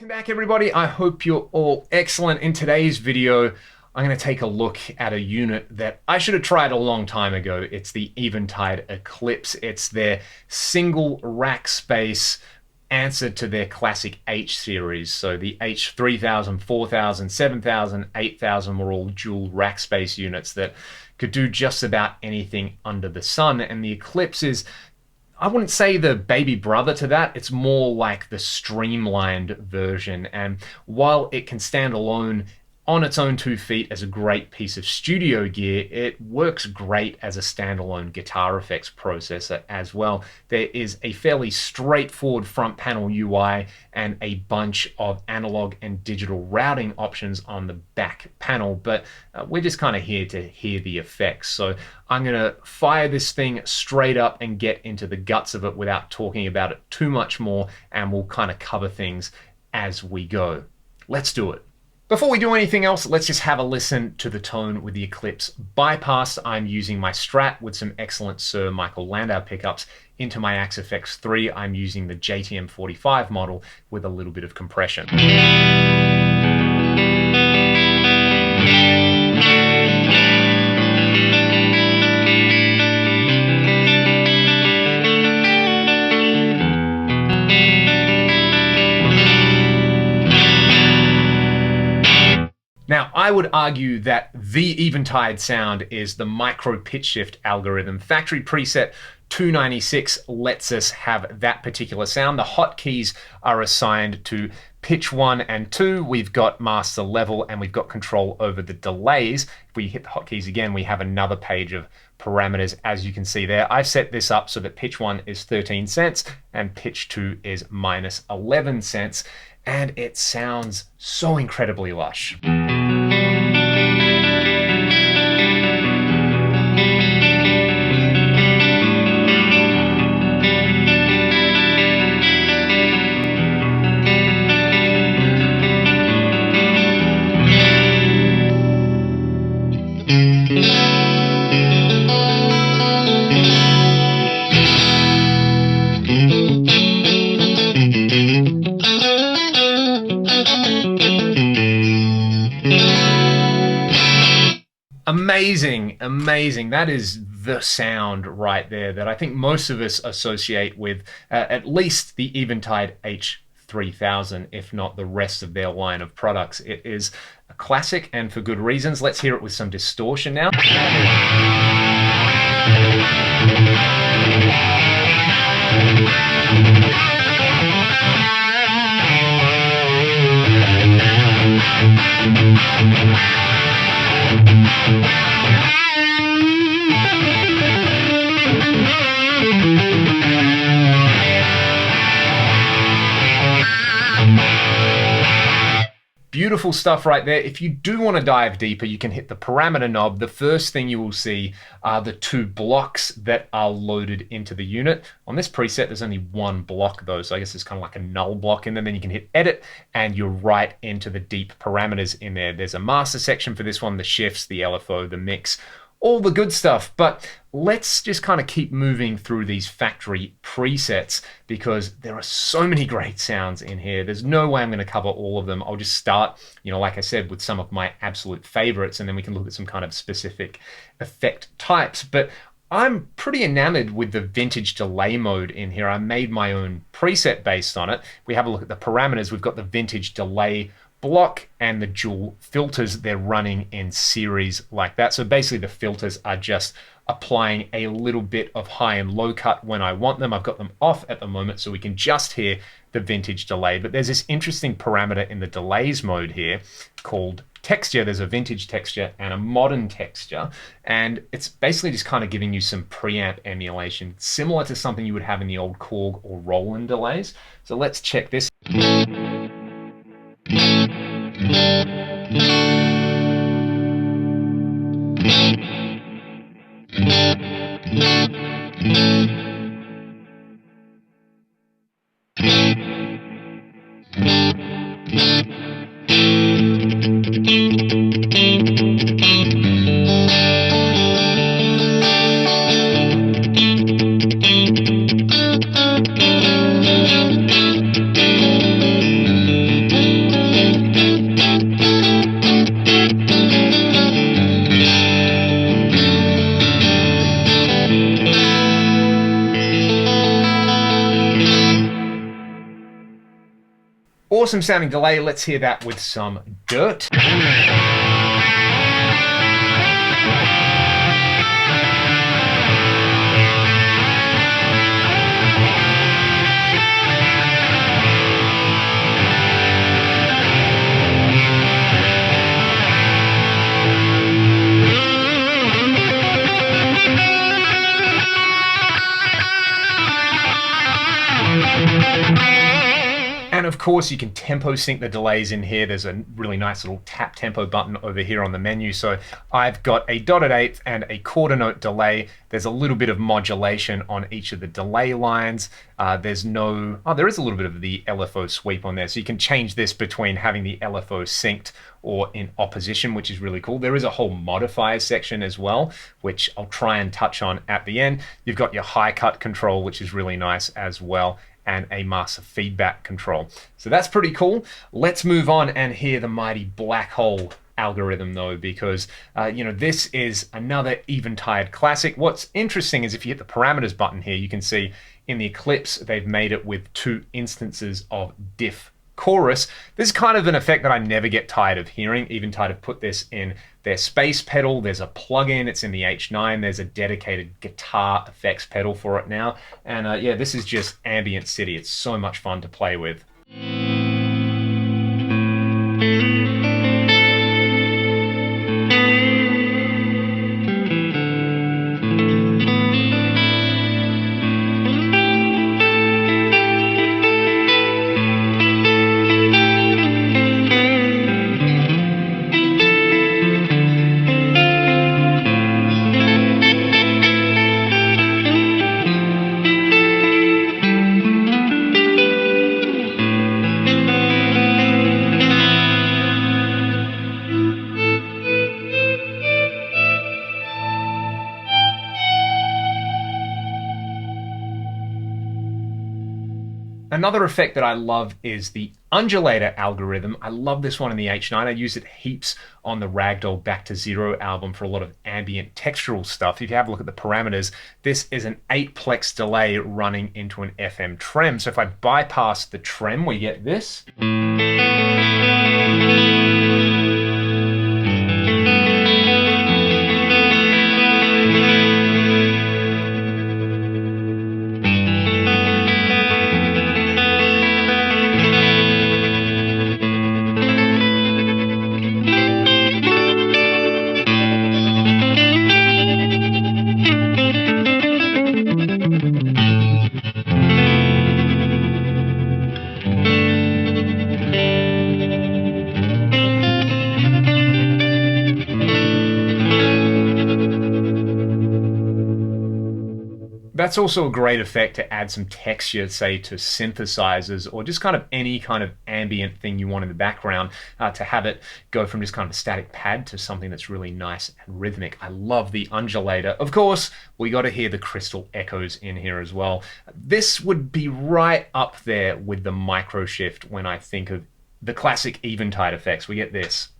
Welcome back, everybody. I hope you're all excellent. In today's video, I'm going to take a look at a unit that I should have tried a long time ago. It's the Eventide Eclipse. It's their single rack space answer to their classic H series. So the H3000, 4000, 7000, 8000 were all dual rack space units that could do just about anything under the sun. And the Eclipse is, I wouldn't say the baby brother to that, it's more like the streamlined version. And while it can stand alone on its own 2 feet as a great piece of studio gear, it works great as a standalone guitar effects processor as well. There is a fairly straightforward front panel UI and a bunch of analog and digital routing options on the back panel, but we're just kind of here to hear the effects. So I'm going to fire this thing straight up and get into the guts of it without talking about it too much more, and we'll kind of cover things as we go. Let's do it. Before we do anything else, let's just have a listen to the tone with the Eclipse bypass. I'm using my Strat with some excellent Sir Michael Landau pickups. Into my Axe FX3, I'm using the JTM 45 model with a little bit of compression. Now, I would argue that the Eventide sound is the micro pitch shift algorithm. Factory preset 296 lets us have that particular sound. The hotkeys are assigned to pitch 1 and 2. We've got master level and we've got control over the delays. If we hit the hotkeys again, we have another page of parameters, as you can see there. I've set this up so that pitch 1 is 13 cents and pitch 2 is minus 11 cents. And it sounds so incredibly lush. Amazing, amazing. That is the sound right there that I think most of us associate with at least the Eventide H3000, if not the rest of their line of products. It is a classic, and for good reasons. Let's hear it with some distortion now. Beautiful stuff right there. If you do want to dive deeper, you can hit the parameter knob. The first thing you will see are the 2 blocks that are loaded into the unit. On this preset, there's only 1 block though, so I guess it's kind of like a null block in there. Then you can hit edit and you're right into the deep parameters in there. There's a master section for this one, the shifts, the LFO, the mix, all the good stuff. But let's just kind of keep moving through these factory presets because there are so many great sounds in here. There's no way I'm going to cover all of them. I'll just start, like I said, with some of my absolute favorites, and then we can look at some kind of specific effect types. But I'm pretty enamored with the vintage delay mode in here. I made my own preset based on it. We have a look at the parameters. We've got the vintage delay block and the dual filters. They're running in series like that. So basically the filters are just applying a little bit of high and low cut when I want them. I've got them off at the moment so we can just hear the vintage delay. But there's this interesting parameter in the delays mode here called texture. There's a vintage texture and a modern texture, and it's basically just kind of giving you some preamp emulation similar to something you would have in the old Korg or Roland delays. So let's check this. Awesome sounding delay. Let's hear that with some dirt. And of course, you can tempo sync the delays in here. There's a really nice little tap tempo button over here on the menu. So I've got a dotted eighth and a quarter note delay. There's a little bit of modulation on each of the delay lines. There is a little bit of the LFO sweep on there. So you can change this between having the LFO synced or in opposition, which is really cool. There is a whole modifier section as well, which I'll try and touch on at the end. You've got your high cut control, which is really nice as well, and a master feedback control. So that's pretty cool. Let's move on and hear the mighty black hole algorithm though, because this is another Eventide classic. What's interesting is if you hit the parameters button here, you can see in the Eclipse, they've made it with 2 instances of diff chorus. This is kind of an effect that I never get tired of hearing. Eventide have put this in their space pedal. There's a plugin, it's in the H9. There's a dedicated guitar effects pedal for it now. And yeah, this is just ambient city. It's so much fun to play with. Another effect that I love is the Undulator Algorithm. I love this one in the H9. I use it heaps on the Ragdoll Back to Zero album for a lot of ambient textural stuff. If you have a look at the parameters, this is an 8-plex delay running into an FM trem. So if I bypass the trem, we get this. That's also a great effect to add some texture, say, to synthesizers or just kind of any kind of ambient thing you want in the background, to have it go from just kind of a static pad to something that's really nice and rhythmic. I love the Undulator. Of course, we got to hear the crystal echoes in here as well. This would be right up there with the micro shift when I think of the classic Eventide effects. We get this.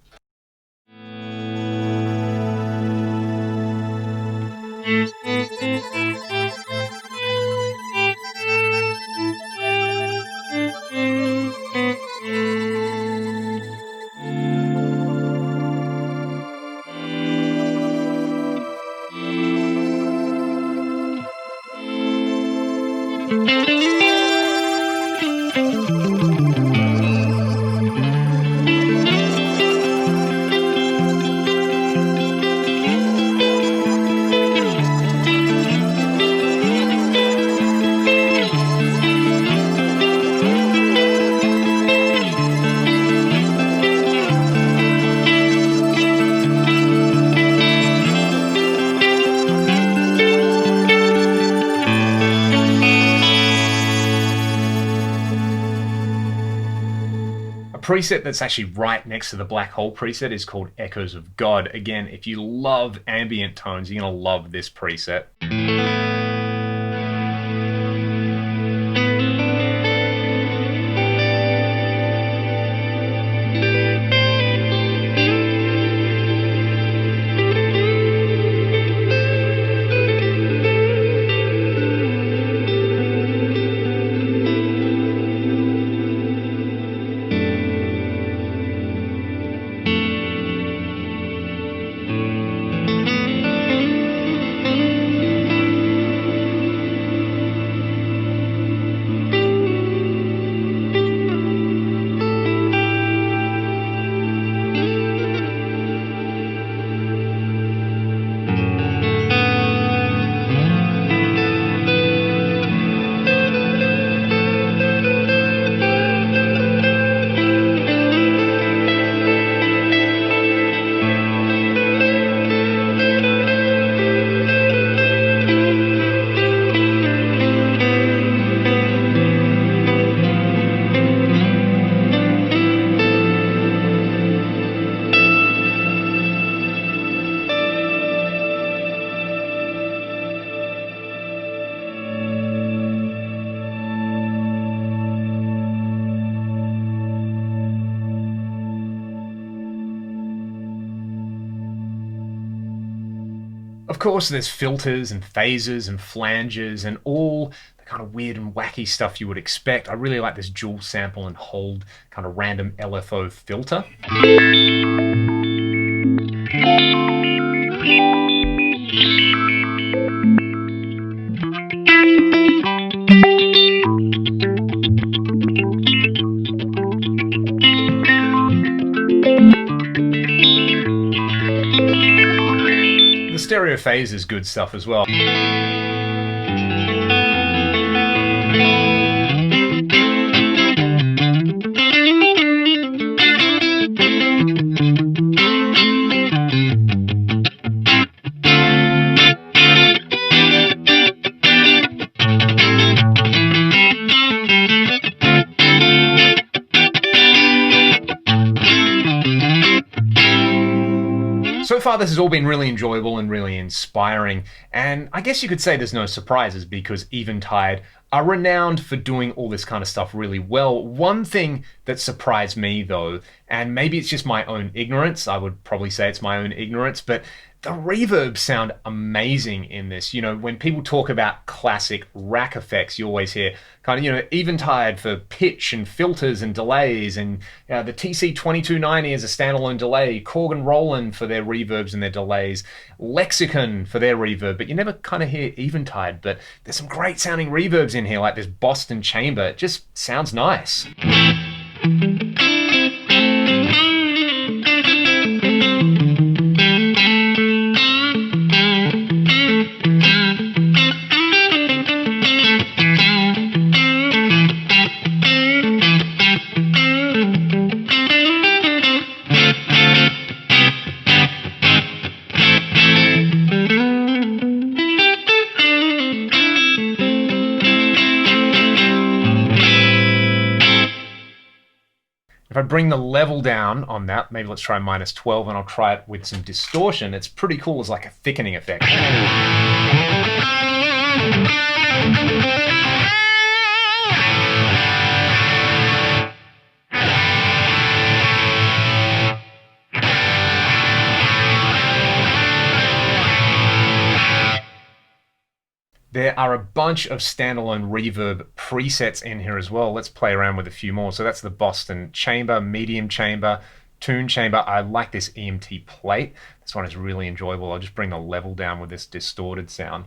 Preset that's actually right next to the black hole preset is called Echoes of God. Again, if you love ambient tones, you're gonna love this preset. Of course, there's filters and phasers and flanges and all the kind of weird and wacky stuff you would expect. I really like this dual sample and hold kind of random LFO filter. The stereo phase is good stuff as well. So far, this has all been really enjoyable and really inspiring, and I guess you could say there's no surprises because Eventide are renowned for doing all this kind of stuff really well. One thing that surprised me though, and maybe it's just my own ignorance, I would probably say it's my own ignorance, but the reverbs sound amazing in this. You know, when people talk about classic rack effects, you always hear kind of, you know, Eventide for pitch and filters and delays, and the TC2290 as a standalone delay, Korg and Roland for their reverbs and their delays, Lexicon for their reverb, but you never kind of hear Eventide. But there's some great sounding reverbs in here, like this Boston chamber. It just sounds nice. If I bring the level down on that, maybe let's try -12, and I'll try it with some distortion. It's pretty cool as like a thickening effect. There are a bunch of standalone reverb presets in here as well. Let's play around with a few more. So that's the Boston chamber, medium chamber, tune chamber. I like this EMT plate. This one is really enjoyable. I'll just bring the level down with this distorted sound.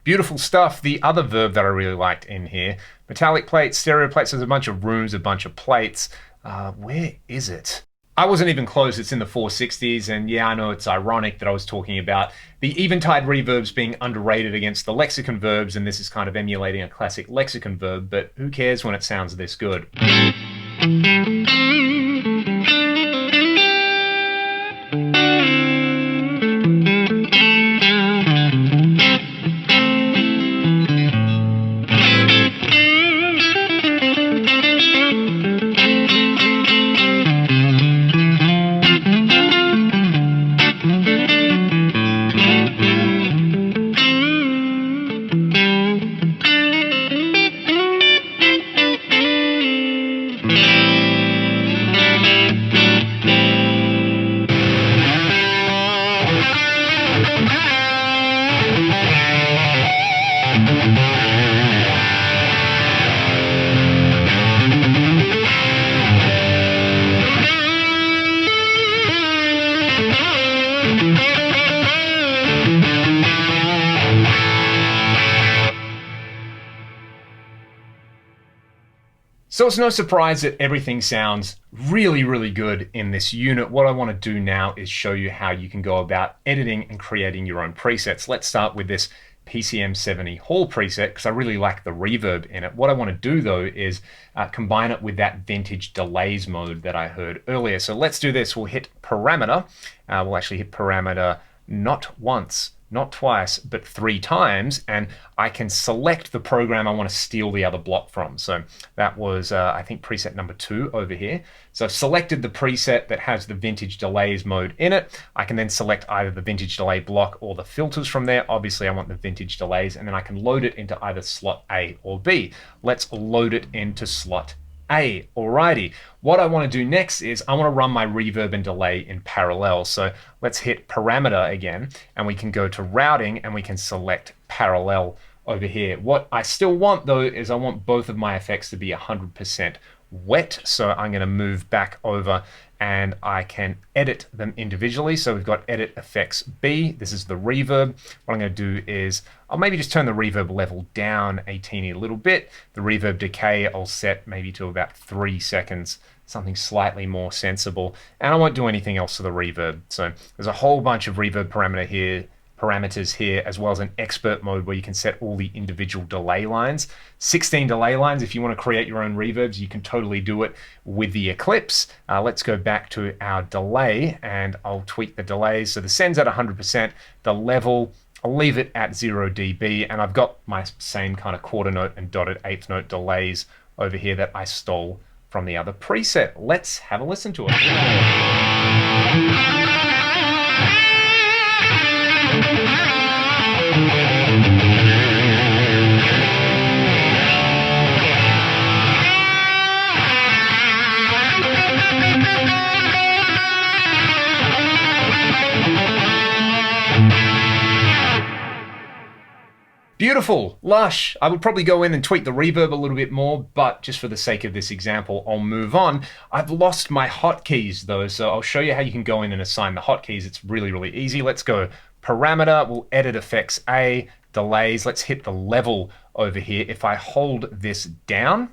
Beautiful stuff. The other verb that I really liked in here, metallic plates, stereo plates, there's a bunch of rooms, a bunch of plates. Where is it? I wasn't even close. It's in the 460s, and yeah, I know it's ironic that I was talking about the Eventide reverbs being underrated against the Lexicon verbs, and this is kind of emulating a classic Lexicon verb, but who cares when it sounds this good? So it's no surprise that everything sounds really, really good in this unit. What I want to do now is show you how you can go about editing and creating your own presets. Let's start with this PCM70 Hall preset because I really like the reverb in it. What I want to do though is combine it with that vintage delays mode that I heard earlier. So let's do this. We'll hit parameter. We'll actually hit parameter not once, not twice, but 3 times, and I can select the program I want to steal the other block from. So that was, I think, preset number 2 over here. So I've selected the preset that has the vintage delays mode in it. I can then select either the vintage delay block or the filters from there. Obviously, I want the vintage delays, and then I can load it into either slot A or B. Let's load it into slot A. Alrighty, what I want to do next is I want to run my reverb and delay in parallel. So let's hit parameter again, and we can go to routing and we can select parallel over here. What I still want though is I want both of my effects to be 100% wet. So I'm going to move back over and I can edit them individually. So we've got edit effects B. This is the reverb. What I'm going to do is I'll maybe just turn the reverb level down a teeny little bit. The reverb decay I'll set maybe to about 3 seconds, something slightly more sensible. And I won't do anything else to the reverb. So there's a whole bunch of reverb parameters here, as well as an expert mode where you can set all the individual delay lines. 16 delay lines. If you want to create your own reverbs, you can totally do it with the Eclipse. Let's go back to our delay and I'll tweak the delays. So the send's at 100%, the level, I'll leave it at 0 dB, and I've got my same kind of quarter note and dotted eighth note delays over here that I stole from the other preset. Let's have a listen to it. Beautiful, lush. I would probably go in and tweak the reverb a little bit more, but just for the sake of this example, I'll move on. I've lost my hotkeys though, so I'll show you how you can go in and assign the hotkeys. It's really, really easy. Let's go parameter, we'll edit effects A, delays. Let's hit the level over here. If I hold this down,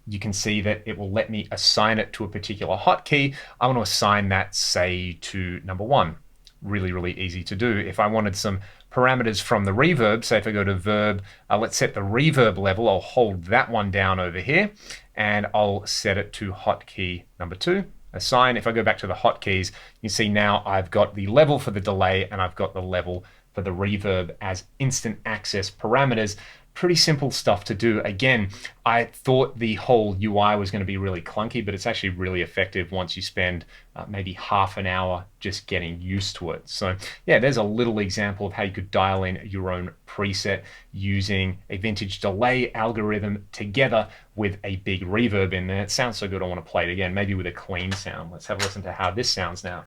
you can see that it will let me assign it to a particular hotkey. I want to assign that, say, to number 1. Really, really easy to do. If I wanted some parameters from the reverb, say if I go to verb, let's set the reverb level. I'll hold that one down over here and I'll set it to hotkey number 2. Assign. If I go back to the hotkeys, you see now I've got the level for the delay and I've got the level for the reverb as instant access parameters. Pretty simple stuff to do. Again, I thought the whole UI was going to be really clunky, but it's actually really effective once you spend maybe half an hour just getting used to it. So yeah, there's a little example of how you could dial in your own preset using a vintage delay algorithm together with a big reverb in there. It sounds so good, I want to play it again, maybe with a clean sound. Let's have a listen to how this sounds now.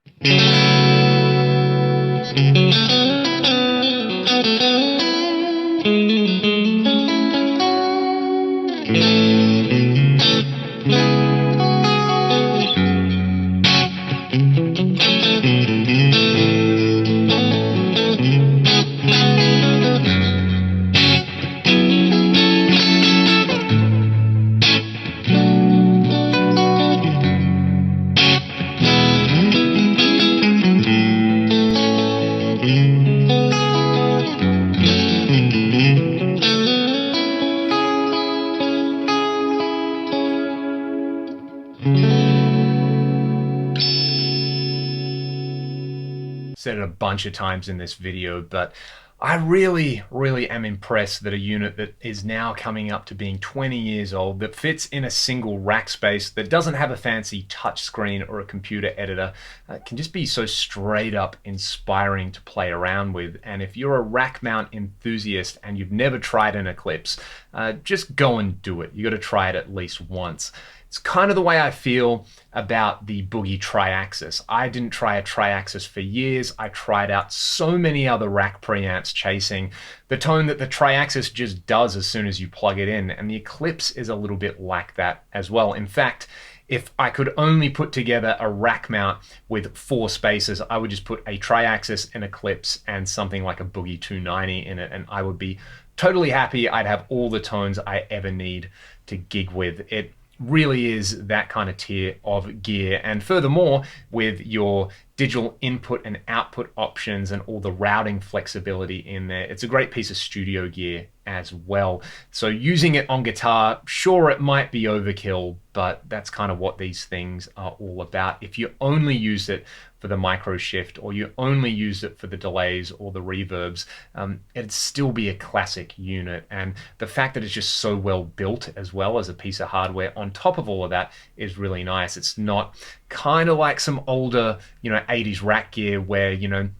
Said it a bunch of times in this video, but I really, really am impressed that a unit that is now coming up to being 20 years old, that fits in a single rack space, that doesn't have a fancy touch screen or a computer editor, can just be so straight up inspiring to play around with. And if you're a rack mount enthusiast and you've never tried an Eclipse, just go and do it. You got to try it at least once. It's kind of the way I feel about the Boogie Triaxis. I didn't try a Triaxis for years. I tried out so many other rack preamps chasing the tone that the Triaxis just does as soon as you plug it in, and the Eclipse is a little bit like that as well. In fact, if I could only put together a rack mount with 4 spaces, I would just put a Triaxis, an Eclipse, and something like a Boogie 290 in it, and I would be totally happy. I'd have all the tones I ever need to gig with. It really is that kind of tier of gear. And furthermore, with your digital input and output options and all the routing flexibility in there. It's a great piece of studio gear as well. So using it on guitar, sure, it might be overkill, but that's kind of what these things are all about. If you only use it for the micro shift, or you only use it for the delays or the reverbs, it'd still be a classic unit. And the fact that it's just so well built as well as a piece of hardware on top of all of that is really nice. It's not kind of like some older, 80s rack gear where,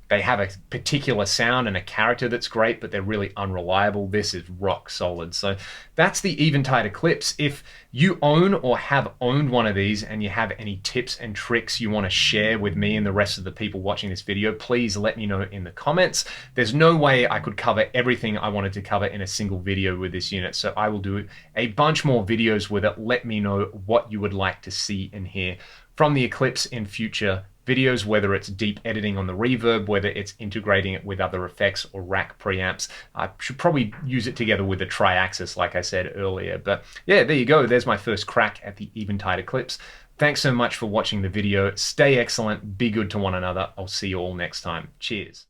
they have a particular sound and a character that's great, but they're really unreliable. This is rock solid. So that's the Eventide Eclipse. If you own or have owned one of these and you have any tips and tricks you want to share with me and the rest of the people watching this video, please let me know in the comments. There's no way I could cover everything I wanted to cover in a single video with this unit, so I will do a bunch more videos with it. Let me know what you would like to see and hear from the Eclipse in future videos, whether it's deep editing on the reverb, whether it's integrating it with other effects or rack preamps. I should probably use it together with the tri-axis like I said earlier. But yeah, there you go. There's my first crack at the Eventide Eclipse. Thanks so much for watching the video. Stay excellent, be good to one another. I'll see you all next time. Cheers.